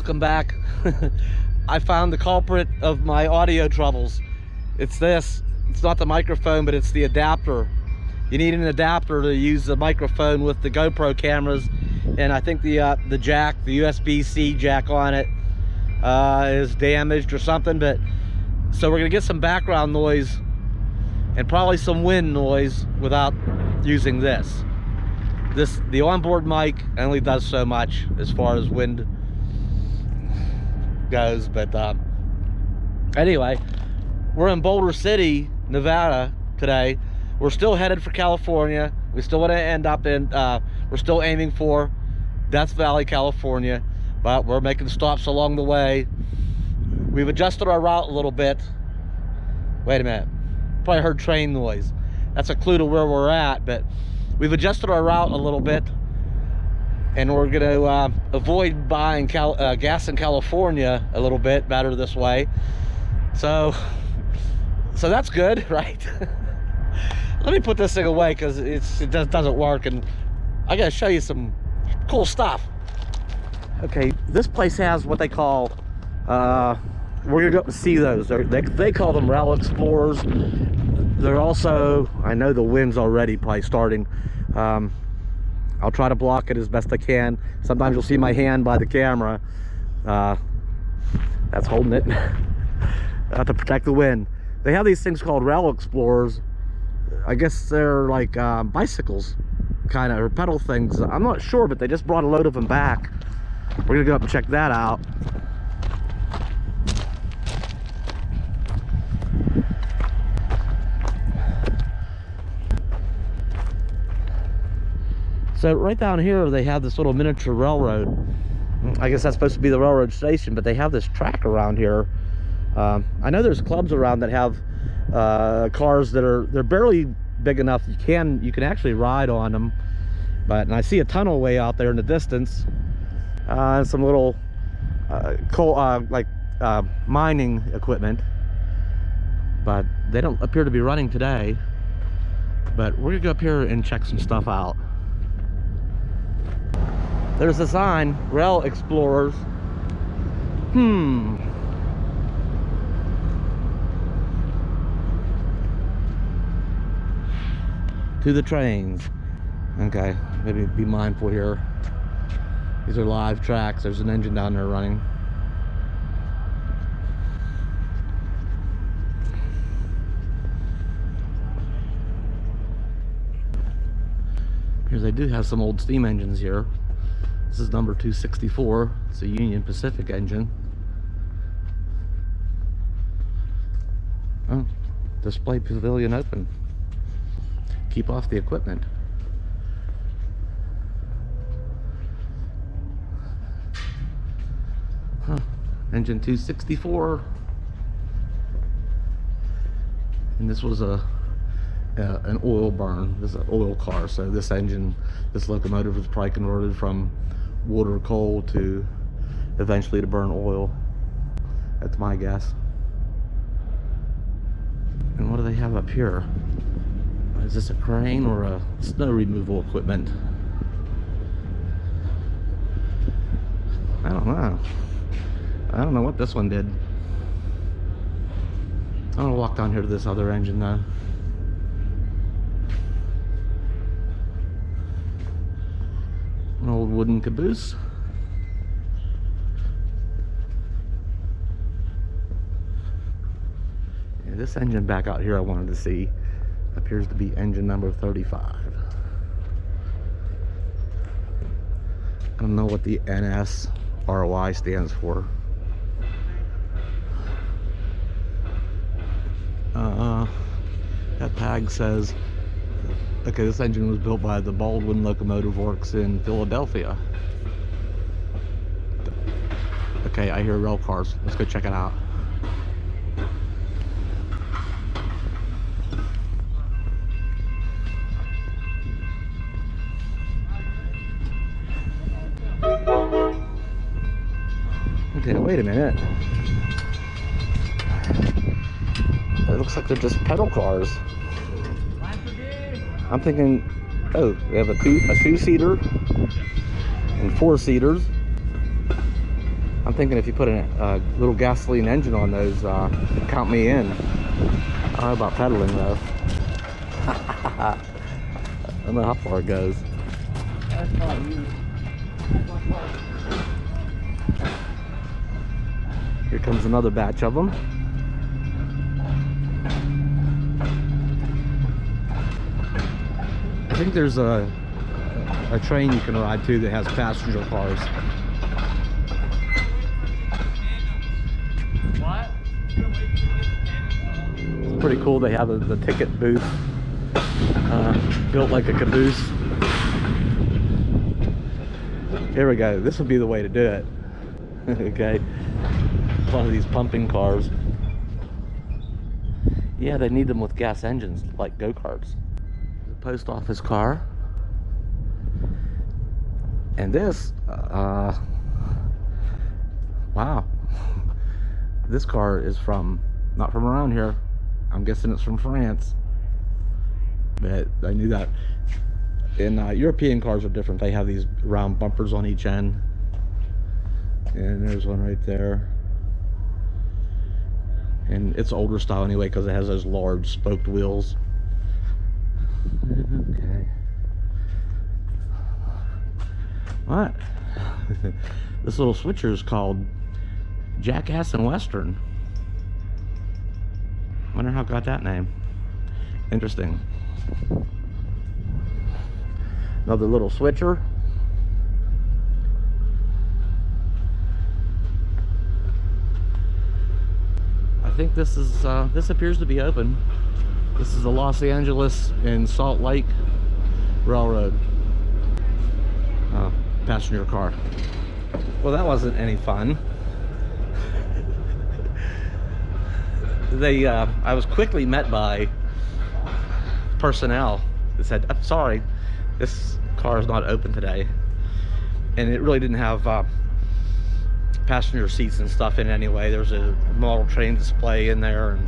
welcome back. I found the culprit of my audio troubles. It's this. It's not the microphone, but it's the adapter. You need an adapter to use the microphone with the GoPro cameras, and I think the jack, the USB-C jack on it, is damaged or something. But so we're gonna get some background noise and probably some wind noise without using this. The onboard mic only does so much as far as wind goes. But anyway, we're in Boulder City, Nevada today. We're still headed for California. We still want to end up in, we're still aiming for Death Valley, California, but we're making stops along the way. We've adjusted our route a little bit. Wait a minute, probably heard train noise. That's a clue to where we're at, but we've adjusted our route a little bit, and we're going to avoid buying gas in California a little bit better this way. So that's good, right? Let me put this thing away because it doesn't work, and I got to show you some cool stuff. Okay, this place has what they call, we're going to go up and see those. They call them rail explorers. They're also, I know the wind's already probably starting. I'll try to block it as best I can. Sometimes you'll see my hand by the camera. That's holding it to protect the wind. They have these things called rail explorers. I guess they're like bicycles, kind of, or pedal things. I'm not sure, but they just brought a load of them back. We're gonna go up and check that out. So right down here, they have this little miniature railroad. I guess that's supposed to be the railroad station, but they have this track around here. I know there's clubs around that have cars that they're barely big enough you can actually ride on them. And I see a tunnel way out there in the distance, and some little mining equipment, but they don't appear to be running today. But we're gonna go up here and check some stuff out. There's a sign, Rail Explorers. To the trains. Okay, maybe be mindful here. These are live tracks. There's an engine down there running. Here they do have some old steam engines here. This is number 264. It's a Union Pacific engine. Oh, display pavilion open. Keep off the equipment. Huh. Engine 264. And this was an oil burn. This is an oil car, so this locomotive was probably converted from wood or coal to eventually to burn oil. That's my guess. And what do they have up here? Is this a crane or a snow removal equipment? I don't know. I don't know what this one did. I'm gonna walk down here to this other engine though. An old wooden caboose. Yeah, this engine back out here I wanted to see appears to be engine number 35. I don't know what the NSRY stands for. That tag says, okay, this engine was built by the Baldwin Locomotive Works in Philadelphia. Okay, I hear rail cars. Let's go check it out. Okay, wait a minute. It looks like they're just pedal cars. I'm thinking, oh, we have a two-seater and four-seaters. I'm thinking if you put a little gasoline engine on those, count me in. I don't know about pedaling though. I don't know how far it goes. Here comes another batch of them. I think there's a train you can ride to that has passenger cars. What? It's pretty cool. They have the ticket booth built like a caboose. Here we go. This would be the way to do it. Okay. One of these pumping cars. Yeah, they need them with gas engines like go-karts. The post office car. And this, wow. This car is not from around here. I'm guessing it's from France. But I knew that. And European cars are different. They have these round bumpers on each end. And there's one right there. And it's older style anyway because it has those large spoked wheels. Okay. What? This little switcher is called Jackass and Western. Wonder how it got that name. Interesting. Another little switcher. I think this is this appears to be open. This is the Los Angeles and Salt Lake Railroad passenger car. Well, that wasn't any fun. I was quickly met by personnel that said, "I'm sorry, this car is not open today," and it really didn't have passenger seats and stuff in it anyway. There's a model train display in there, and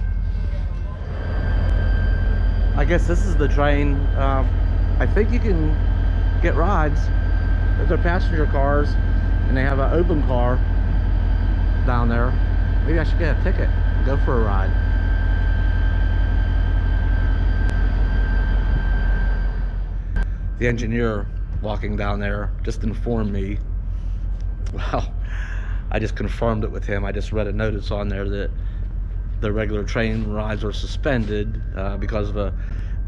I guess this is the train. I think you can get rides. They're passenger cars, and they have an open car down there. Maybe I should get a ticket and go for a ride. The engineer walking down there just informed me, well, I just confirmed it with him. I just read a notice on there that the regular train rides are suspended because of a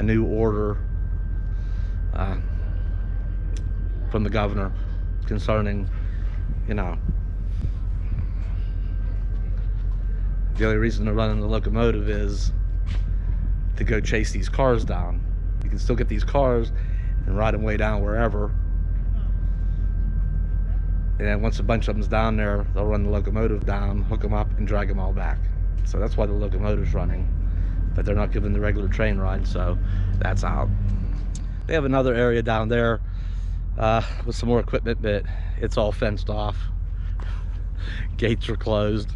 new order from the governor concerning, you know, the only reason they're running the locomotive is to go chase these cars down. You can still get these cars and ride them way down wherever. And then once a bunch of them's down there, they'll run the locomotive down, hook them up, and drag them all back. So that's why the locomotive's running. But they're not giving the regular train ride, so that's out. They have another area down there with some more equipment, but it's all fenced off. Gates are closed.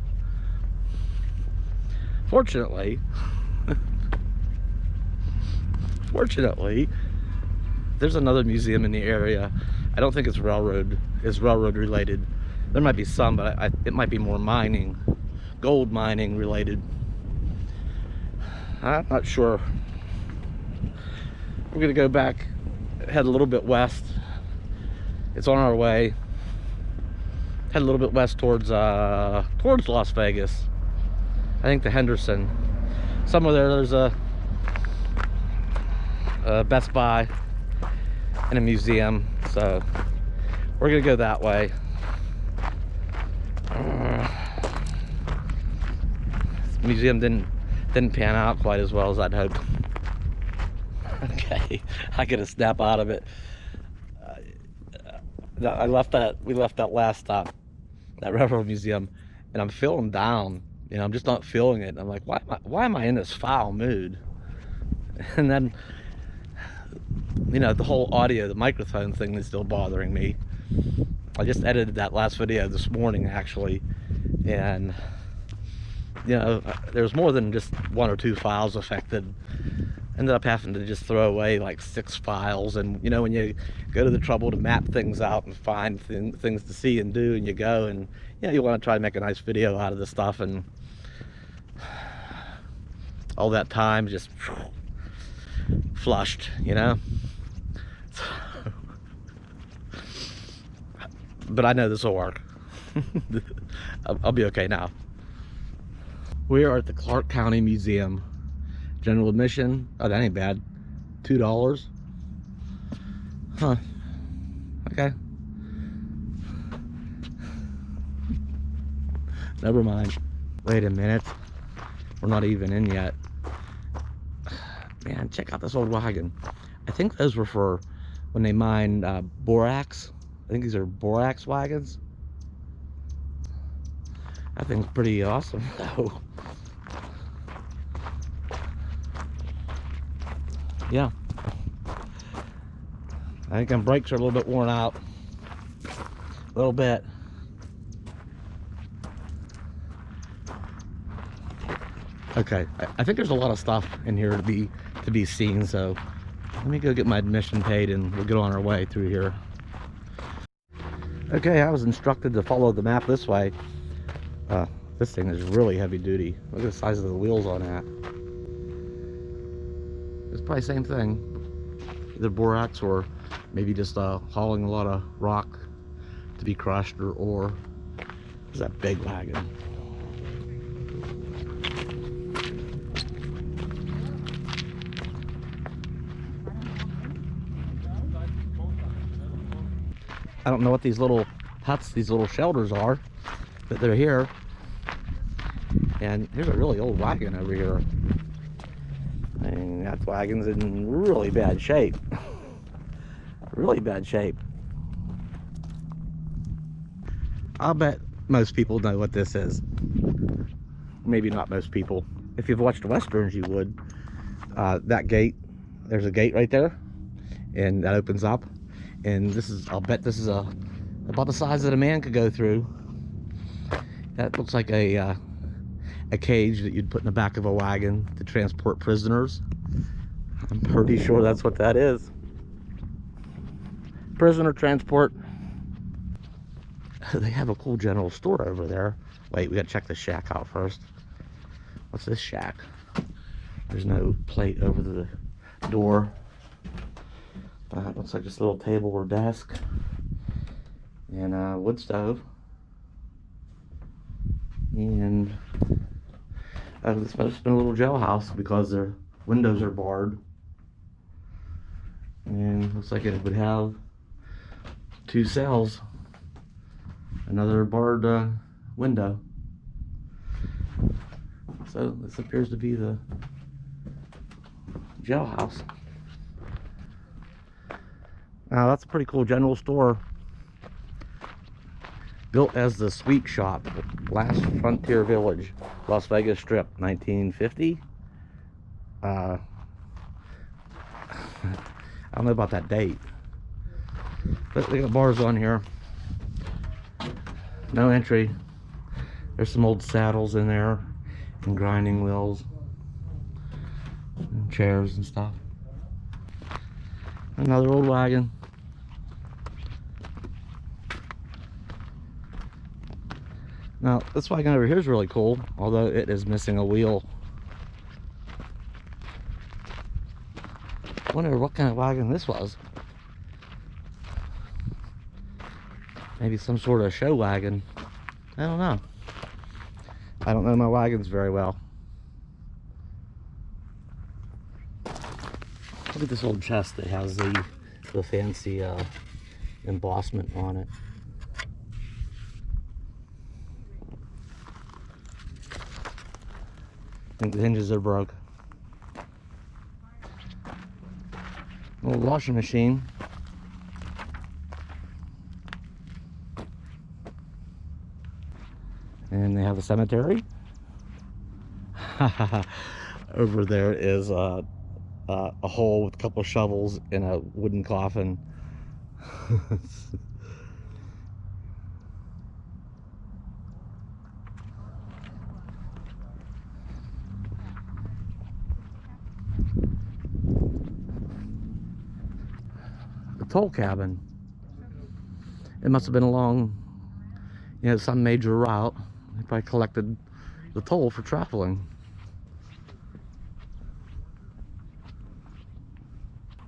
Fortunately, there's another museum in the area. I don't think it's railroad related. There might be some, but it might be more mining, gold mining related. I'm not sure. We're gonna go back, head a little bit west. It's on our way. Head a little bit west towards Las Vegas. I think to Henderson. Somewhere there's a Best Buy and a museum, so we're gonna go that way. This museum didn't pan out quite as well as I'd hoped. Okay, I gotta snap out of it. We left that last stop, that railroad museum, and I'm feeling down. You know, I'm just not feeling it. I'm like, why am I in this foul mood? And then, you know, the whole audio, the microphone thing is still bothering me. I just edited that last video this morning, actually, and you know, there's more than just one or two files affected. ended up having to just throw away like 6 files. And you know, when you go to the trouble to map things out and find things to see and do, and you go and you know, you want to try to make a nice video out of this stuff, and all that time just flushed, you know. But I know this will work. I'll be okay now. We are at the Clark County Museum. General admission, oh, that ain't bad. $2. Huh. Okay. Never mind. Wait a minute. We're not even in yet. Man, check out this old wagon. I think those were for when they mined borax. I think these are borax wagons. That thing's pretty awesome though. Yeah. I think them brakes are a little bit worn out. A little bit. Okay, I think there's a lot of stuff in here to be seen, so let me go get my admission paid and we'll get on our way through here. Okay, I was instructed to follow the map this way. This thing is really heavy duty. Look at the size of the wheels on that. It's probably the same thing. Either borax or maybe just hauling a lot of rock to be crushed, or is that big wagon? I don't know what these little huts, these little shelters are, but they're here. And here's a really old wagon over here. I mean, that wagon's in really bad shape. Really bad shape. I'll bet most people know what this is. Maybe not most people. If you've watched Westerns, you would. That gate, there's a gate right there, and that opens up. And this is, I'll bet this is about the size that a man could go through. That looks like a cage that you'd put in the back of a wagon to transport prisoners. I'm pretty sure that's what that is. Prisoner transport. They have a cool general store over there. Wait, we gotta check this shack out first. What's this shack? There's no plate over the door. Looks like just a little table or desk. And a wood stove. And this must have been a little jailhouse because their windows are barred. And looks like it would have 2 cells. Another barred window. So this appears to be the jailhouse. Now that's a pretty cool general store. Built as the sweet shop, last frontier village, Las Vegas Strip, 1950. I don't know about that date, but they got bars on here. No entry. There's some old saddles in there and grinding wheels and chairs and stuff. Another old wagon. Now this wagon over here is really cool, although it is missing a wheel. I wonder what kind of wagon this was. Maybe some sort of show wagon. I don't know. I don't know my wagons very well. Look at this old chest that has the fancy embossment on it. I think the hinges are broke. Old washing machine. And they have a cemetery. Over there is a hole with a couple of shovels and a wooden coffin. toll cabin. It must have been along, you know, some major route. They probably collected the toll for traveling.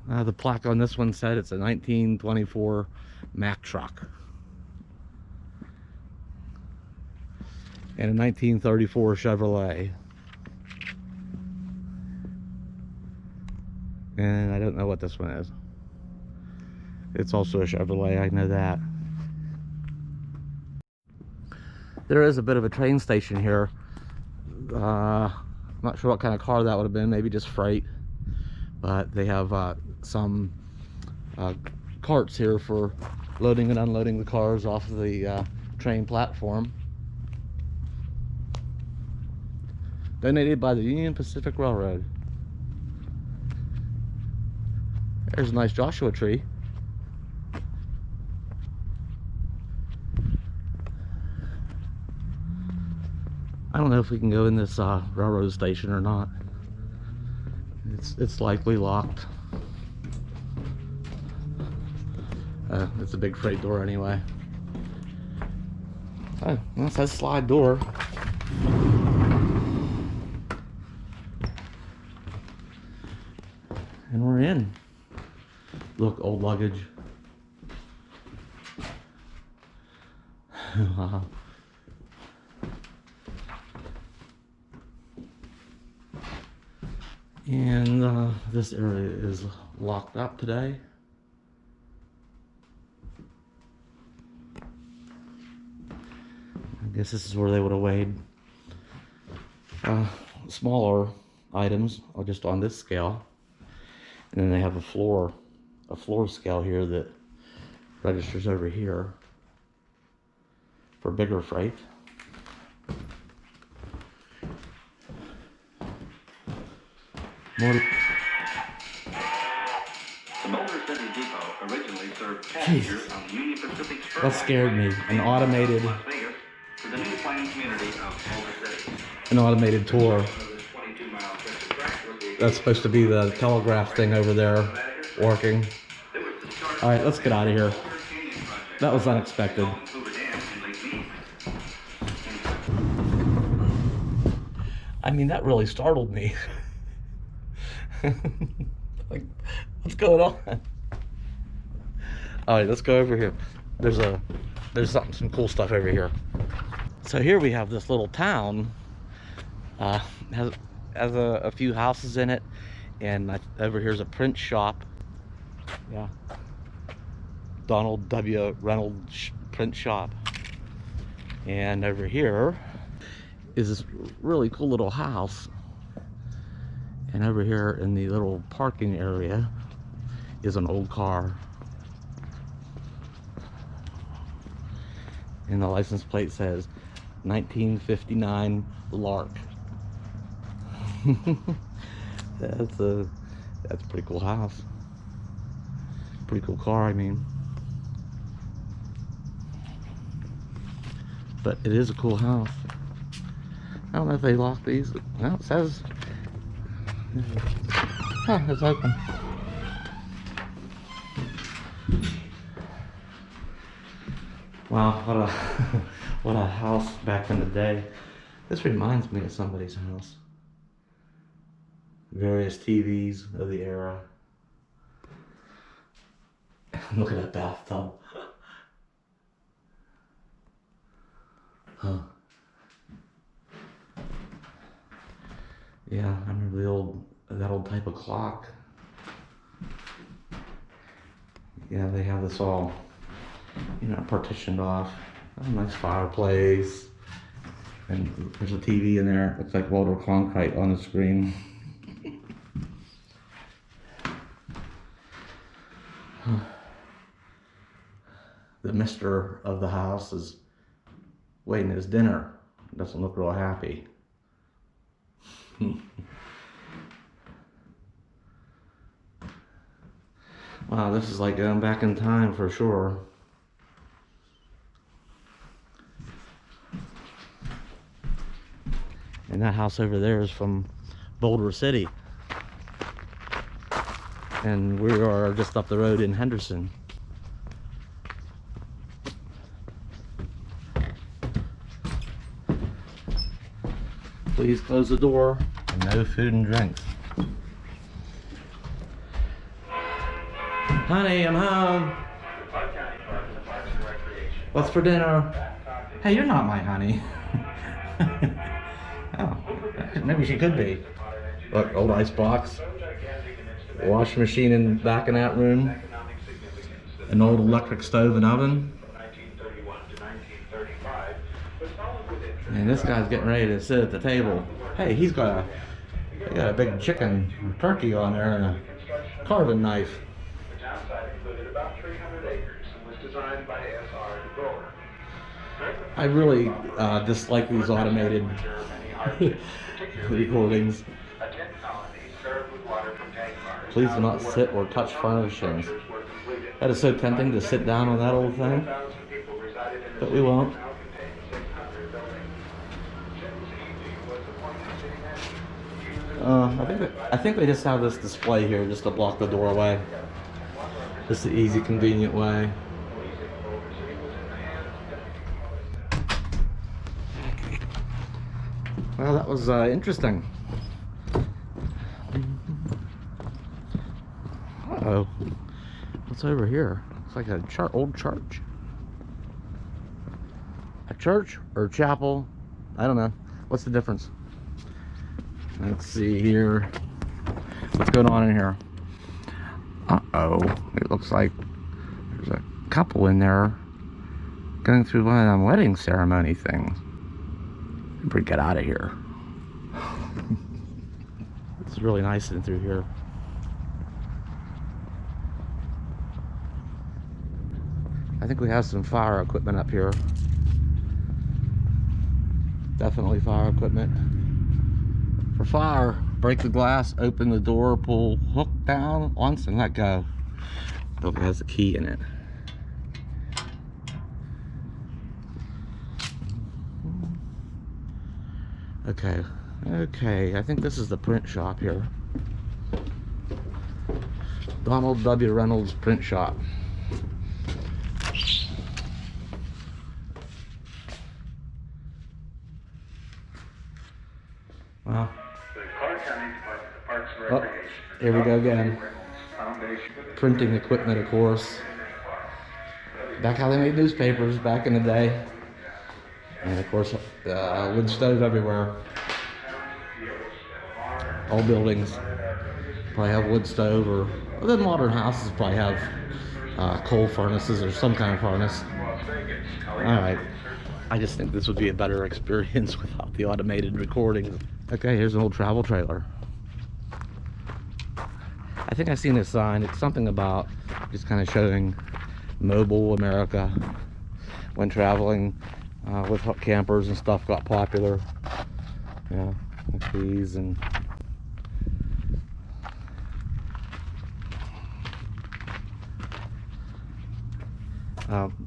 The plaque on this one said it's a 1924 Mack truck. And a 1934 Chevrolet. And I don't know what this one is. It's also a Chevrolet, I know that. There is a bit of a train station here. I'm not sure what kind of car that would have been, maybe just freight. But they have some carts here for loading and unloading the cars off of the train platform. Donated by the Union Pacific Railroad. There's a nice Joshua tree. I don't know if we can go in this railroad station or not. It's likely locked. It's a big freight door anyway. Oh, well, it says slide door. And we're in. Look, old luggage. Wow. And this area is locked up today. I guess this is where they would have weighed smaller items, or just on this scale. And then they have a floor scale here that registers over here for bigger freight. The Boulder City Depot originally served passengers on the Union Pacific Spur. That scared me. An automated Las Vegas to the new planned community of Boulder City. An automated tour. That's supposed to be the telegraph thing over there working. All right, let's get out of here. That was unexpected. I mean, that really startled me. Like, what's going on? All right, let's go over here. There's some cool stuff over here. So here we have this little town. Has a few houses in it, and over here's a print shop. Yeah, Donald W. Reynolds print shop. And over here is this really cool little house. And over here in the little parking area is an old car. And the license plate says 1959 Lark. That's a pretty cool house. Pretty cool car, I mean. But it is a cool house. I don't know if they lock these. Well, it says, huh, it's open. Wow, what a house back in the day. This reminds me of somebody's house. Various TVs of the era. Look at that bathtub. Huh. Yeah, I remember that old type of clock. Yeah, they have this all, you know, partitioned off. A nice fireplace. And there's a TV in there. Looks like Boulder Cronkite on the screen. The mister of the house is waiting his dinner. Doesn't look real happy. Wow, this is like going back in time for sure. And that house over there is from Boulder City. And we are just up the road in Henderson. Please close the door and no food and drinks. Honey, I'm home. What's for dinner? Hey, you're not my honey. Oh, maybe she could be. Look, old ice box. Washing machine back in that room. An old electric stove and oven. And this guy's getting ready to sit at the table. Hey, he got a big chicken turkey on there and a carving knife. I really dislike these automated recordings. Please do not sit or touch furnishings. That is so tempting to sit down on that old thing, but we won't. I think they just have this display here just to block the doorway. Just an easy, convenient way. Well, that was interesting. Uh-oh. What's over here? It's like a old church. A church or a chapel? I don't know. What's the difference? Let's see here. What's going on in here? Uh-oh. It looks like there's a couple in there going through one of them wedding ceremony things. We get out of here. It's really nice in through here. I think we have some fire equipment up here. Definitely fire equipment. For fire, break the glass, open the door, pull hook down once and let go. Look, it has a key in it. Okay, I think this is the print shop here. Donald W. Reynolds print shop. Wow. Oh, here we go again. Printing equipment, of course. Back how they made newspapers back in the day. And of course, wood stove everywhere. All buildings probably have wood stove, or the modern houses probably have coal furnaces or some kind of furnace. Alright, I just think this would be a better experience without the automated recordings. Okay, here's an old travel trailer. I think I've seen this sign. It's something about just kind of showing mobile America when traveling with campers and stuff got popular. Yeah, like these and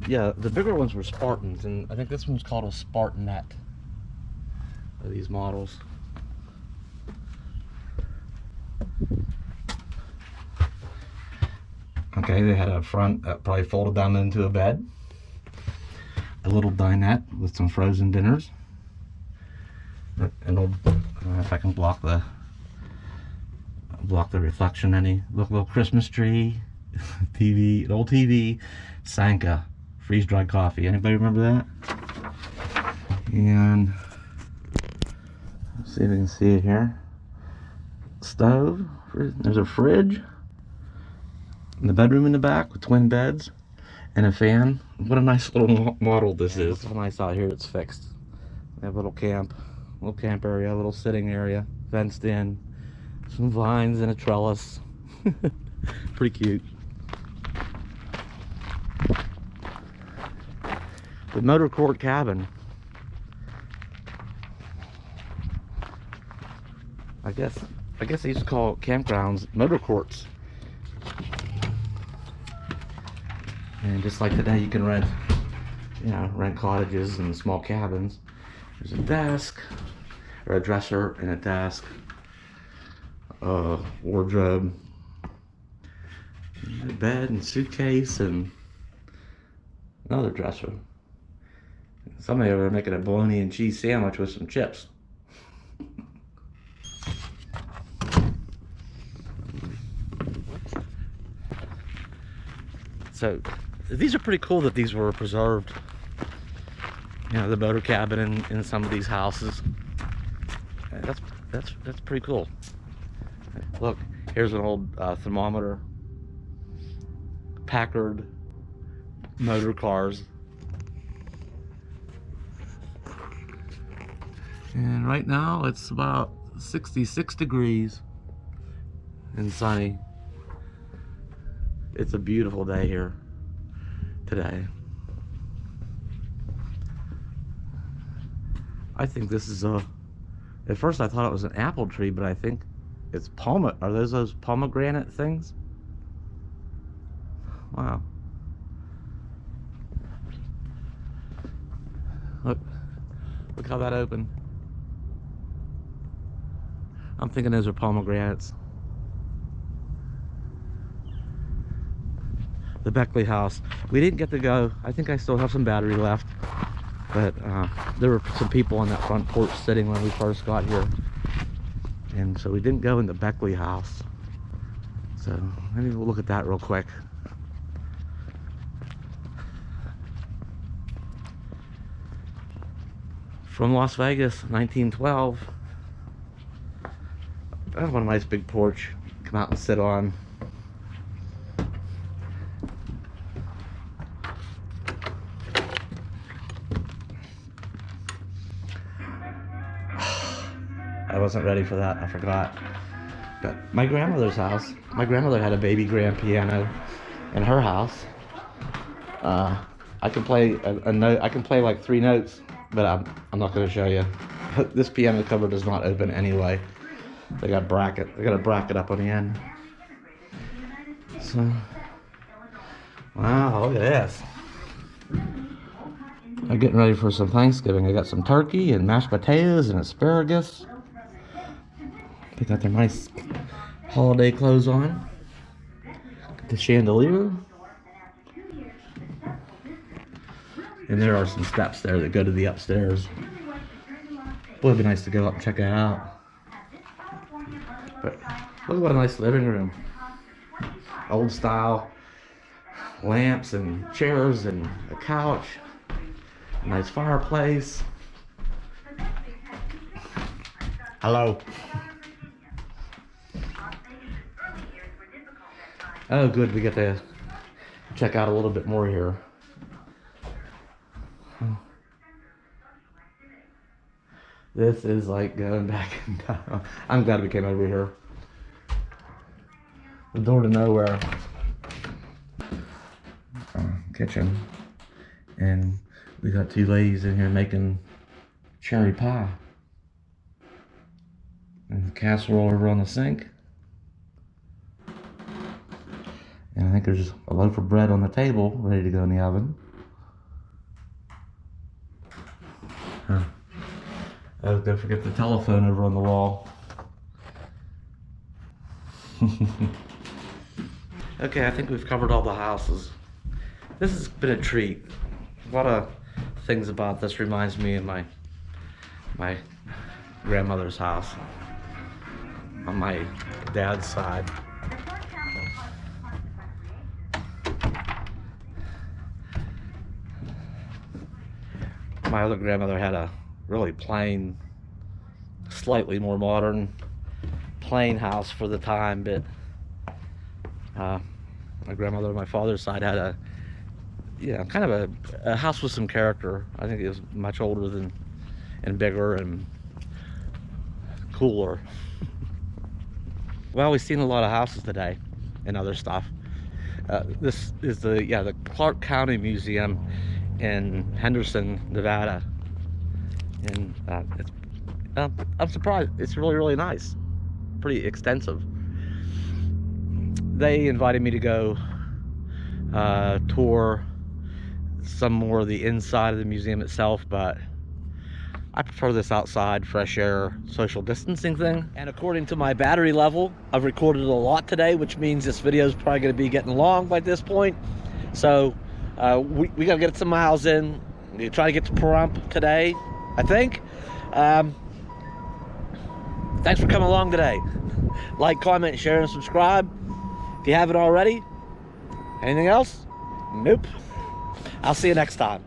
yeah, the bigger ones were Spartans, and I think this one's called a Spartanette. These models. Okay, they had a front that probably folded down into a bed. A little dinette with some frozen dinners. An old, I don't know if I can block the reflection any. Little Christmas tree, TV, an old TV, Sanka, freeze-dried coffee. Anybody remember that? And let's see if we can see it here. Stove. There's a fridge. And the bedroom in the back with twin beds and a fan. What a nice little model this is. It's nice out here. It's fixed. We have a little camp area, a little sitting area, fenced in, some vines and a trellis. Pretty cute. The motor court cabin. I guess they used to call campgrounds motor courts. And just like today, you can rent cottages and small cabins. There's a desk, or a dresser and a desk, wardrobe, a bed and suitcase, and another dresser. Somebody over there making a bologna and cheese sandwich with some chips. So these are pretty cool that these were preserved. You know, the motor cabin in some of these houses. That's pretty cool. Look, here's an old thermometer. Packard motor cars. And right now it's about 66 degrees and sunny. It's a beautiful day here today. I think this is at first I thought it was an apple tree, but I think it's are those pomegranate things? Wow. Look how that opened. I'm thinking those are pomegranates. The Beckley house. We didn't get to go. I think I still have some battery left. But there were some people on that front porch sitting when we first got here. And so we didn't go in the Beckley house. So maybe we'll look at that real quick. From Las Vegas, 1912. I want a nice big porch. Come out and sit on. I wasn't ready for that, I forgot. But my grandmother's house, my grandmother had a baby grand piano in her house. I can play a note, I can play like 3 notes, but I'm not going to show you. This piano cover does not open anyway. They got a bracket up on the end. So, wow, look at this. I'm getting ready for some Thanksgiving. I got some turkey and mashed potatoes and asparagus. They got their nice holiday clothes on. Got the chandelier. And there are some steps there that go to the upstairs. Boy, it'd be nice to go up and check it out. But look what a nice living room. Old style lamps and chairs and a couch. A nice fireplace. Hello. Oh, good. We get to check out a little bit more here. This is like going back in time. I'm glad we came over here. The door to nowhere. Kitchen. And we got 2 ladies in here making cherry pie. And the casserole over on the sink. And I think there's a loaf of bread on the table ready to go in the oven. Huh. Oh, don't forget the telephone over on the wall. Okay, I think we've covered all the houses. This has been a treat. A lot of things about this reminds me of my grandmother's house on my dad's side. My other grandmother had a really plain, slightly more modern, plain house for the time, but my grandmother on my father's side had a, kind of a house with some character. I think it was much older than, and bigger and cooler. Well, we've seen a lot of houses today and other stuff. This is the Clark County Museum in Henderson, Nevada. And I'm surprised. It's really, really nice. Pretty extensive. They invited me to go tour some more of the inside of the museum itself, but I prefer this outside, fresh air, social distancing thing. And according to my battery level, I've recorded a lot today, which means this video is probably going to be getting long by this point. So we got to get some miles in. We try to get to Pahrump today, I think. Thanks for coming along today. Like, comment, share, and subscribe if you haven't already. Anything else? Nope. I'll see you next time.